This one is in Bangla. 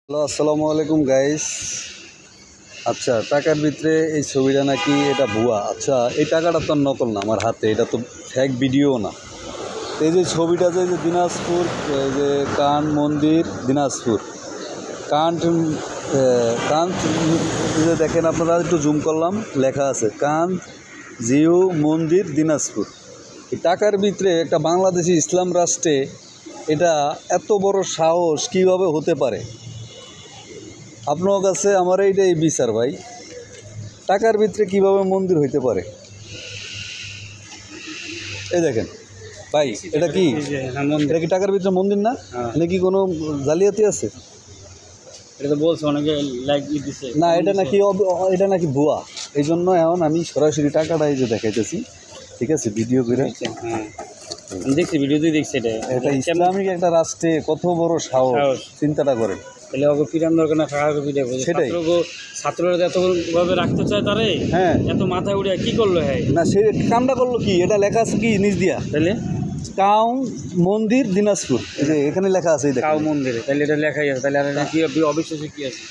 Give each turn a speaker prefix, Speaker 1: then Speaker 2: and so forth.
Speaker 1: হ্যালো, আসসালামু আলাইকুম গাইস। আচ্ছা, টাকার ভিতরে এই ছবিটা নাকি এটা ভুয়া। আচ্ছা, এই টাকাটা তো নকল না, আমার হাতে এটা তো ফেক ভিডিও না। এই যে ছবিটা যে দিনাজপুর, এই যে কান মন্দির দিনাজপুর, কান্ট কান্ত যে দেখেন আপনারা, একটু জুম করলাম, লেখা আছে কান্ত জিউ মন্দির দিনাজপুর। এই টাকার ভিতরে একটা বাংলাদেশি ইসলাম রাষ্ট্রে এটা এত বড় সাহস কীভাবে হতে পারে? আপনার কাছে আমার এইটাই বিচার ভাই, টাকার ভিতরে কিভাবে মন্দির হইতে পারে? এই দেখেন ভাই, এটা কি এটা কি টাকার ভিতরে মন্দির না? এটা কি কোনো জালিয়াতি আছে?
Speaker 2: এটা তো বলছে অনেকে লাইক দিছে
Speaker 1: না, এটা নাকি ভুয়া। এই জন্য এখন আমি সরাসরি টাকাটা এই যে দেখাইতেছি, ঠিক আছে, ভিডিও করে।
Speaker 2: হ্যাঁ দেখছি, ভিডিওতেই দেখছি।
Speaker 1: এটা ইসলামিক একটা রাষ্ট্রে কত বড় সাহস, চিন্তাটা করেন।
Speaker 2: তাহলে ওকে পিরান দরকার না, টাকা পিঠে
Speaker 1: সেটাই।
Speaker 2: ছাত্ররা এতভাবে রাখতে চায় তারে,
Speaker 1: হ্যাঁ,
Speaker 2: এত মাথায় উড়ে কি করলো? হ্যাঁ
Speaker 1: না, সে কামটা করলো কি? এটা লেখা আছে কি নিচ দিয়া,
Speaker 2: তাহলে
Speaker 1: কাউ মন্দির দিনাজপুর, এই যে এখানে লেখা আছে, এই দেখেন।
Speaker 2: কাউ মন্দিরে, তাহলে এটা লেখাই আছে, তাহলে আর কি অবিশ্বাসী কি আছে?